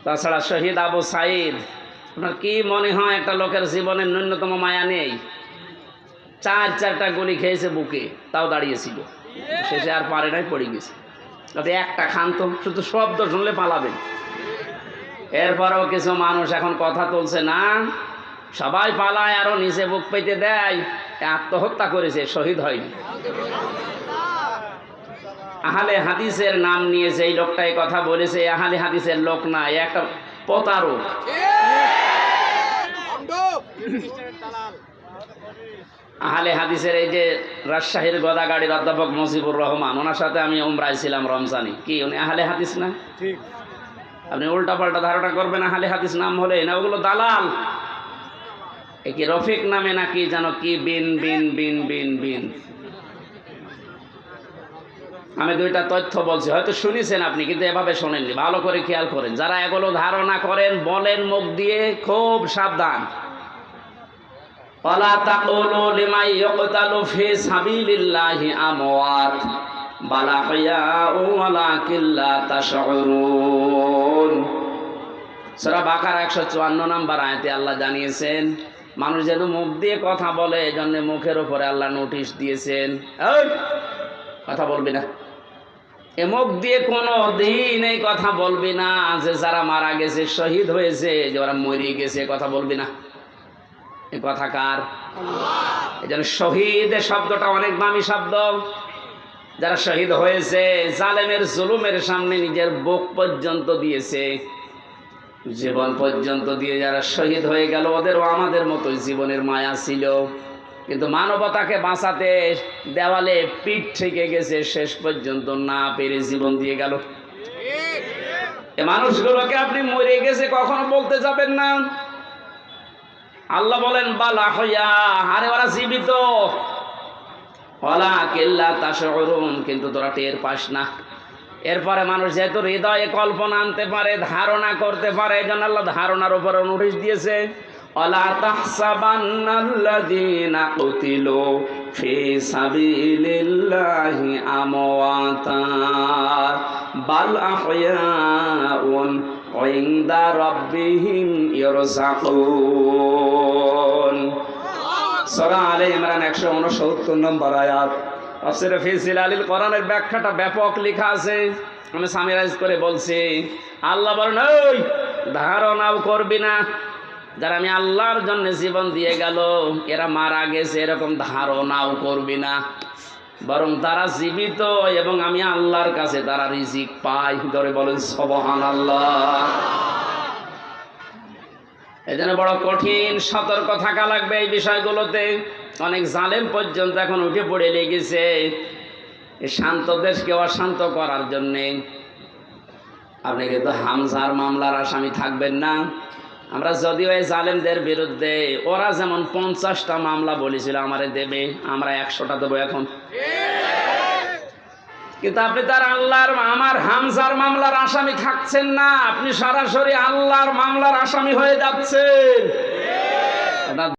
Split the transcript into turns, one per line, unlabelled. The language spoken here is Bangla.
তাছাড়া শহীদ আবু সাইদ, আপনার কি মনে হয় একটা লোকের জীবনে ন্যূনতম মায়া নেই? চারটা গুলি খেয়েছে বুকে, তাও দাঁড়িয়েছিল, শেষে আর পারে নাই, পড়ে গেছে। তাতে একটা খান তো, শুধু শব্দ শুনলে পালাবেন। এরপরেও কিছু মানুষ এখন কথা তুলছে না, সবাই পালায়, আরো নিচে বুক পেতে দেয়, আত্মহত্যা করেছে, শহীদ হয়নি। আহলে হাদিসের নাম নিয়েছে এই লোকটাই কথা বলেছে, আহলে হাদিসের লোক না, একটা প্রতারক। আহলে হাদিসের এই যে রাজশাহীর গদাগাড়ির অধ্যাপক মুজিবুর রহমান, ওনার সাথে আমি উমরায় ছিলাম রমজানি, কি উনি আহলে হাদিস না? আপনি উল্টা পাল্টা ধারণা করবেন আহলে হাদিস নাম হলে না, ওগুলো দালাল। এ কি রফিক নামে নাকি যেন কি বিন বিন বিন বিন বিন। আমি দুইটা তথ্য বলছি, হয়তো শুনেছেন আপনি, কিন্তু এভাবে শোনেননি, ভালো করে খেয়াল করেন। যারা এগুলো ধারণা করেন বলেন মুখ দিয়ে, খুব সাবধান। ওয়ালা তাকুলু লিমান ইয়ুকতালু ফি সাবিলিল্লাহি আমওয়াত বাল আহইয়াউ ওয়ালাকিন লা তাশউরুন। সূরা বাকারা 154 নম্বর আয়াতে আল্লাহ জানিয়েছেন, মানুষ যেন মুখ দিয়ে কথা বলে, এজন্য মুখের উপরে আল্লাহ নোটিশ দিয়েছেন, এই কথা বলবি না। এ মুখ দিয়ে কোনো দিন এই কথা বলবি না যে যারা মারা গেছে, শহীদ হয়েছে, যে ওরা মরে গেছে, কথা বলবি না। এই কথা কার? এই জন্য শহীদ শব্দটা অনেক দামি শব্দ। যারা শহীদ হয়েছে, জালেমের জুলুমের সামনে নিজের বুক পর্যন্ত দিয়েছে, জীবন পর্যন্ত দিয়ে যারা শহীদ হয়ে গেল, ওদেরও আমাদের মতোই জীবনের মায়া ছিল, কিন্তু মানবতাকে বাঁচাতে দেওয়ালে পিঠ থেকে গেছে, শেষ পর্যন্ত না পেরে জীবন দিয়ে গেল। এ মানুষগুলোকে আপনি মরে গেছে কখনো বলতে যাবেন না। আল্লাহ বলেন বাল আহইয়া, আরে ওরা জীবিত, ওয়ালাকিন লা তাশউরুন, কিন্তু তোরা টের পাস না। এরপরে মানুষ যেহেতু হৃদয়ে কল্পনা আনতে পারে, ধারণা করতে পারে, এই জন্য আল্লাহ ধারণার উপরে নোটিশ দিয়েছে, ওয়ালা তাহসাবান্নাল্লাযীনা কুতিলু ফি সাবিলিল্লাহি আমওয়াতা বাল আহইয়াউন ইনদা রাব্বিহিম ইয়ারযাকুন। সূরা আলে ইমরান 169 নম্বর আয়াত। তাফসীরে ফি জিলালিল কোরআনের ব্যাখ্যাটা ব্যাপক লেখা আছে, আমি সামিরাইজ করে বলছি। আল্লাহ বলেন, ওই ধারণাও করবি না, যারা আমি আল্লাহর জন্য জীবন দিয়ে গেল, এরা মারা গেছে, এরকম ধারণাও করবি না, বরং তারা জীবিত এবং আমি আল্লাহর কাছে তারা রিজিক পায়। ধরে বলেন সুবহানাল্লাহ। এজন্য বড় কঠিন সতর্ক থাকা লাগবে এই বিষয়গুলোতে। অনেক জালেম পর্যন্ত এখন উঠে পড়ে লেগেছে এই শান্ত দেশকে অশান্ত করার জন্যে। আপনি কিন্তু হামজার মামলার আসামি থাকবেন না। আমরা যদিও এই জালেমদের বিরুদ্ধে, ওরা যেমন 50টা মামলা বলেছিল আমারে দেবে, আমরা 100টা দেবো এখন। কিন্তু আপনি তার আল্লাহর, আমার হামজার মামলার আসামি থাকছেন না, আপনি সরাসরি আল্লাহর মামলার আসামি হয়ে যাচ্ছেন।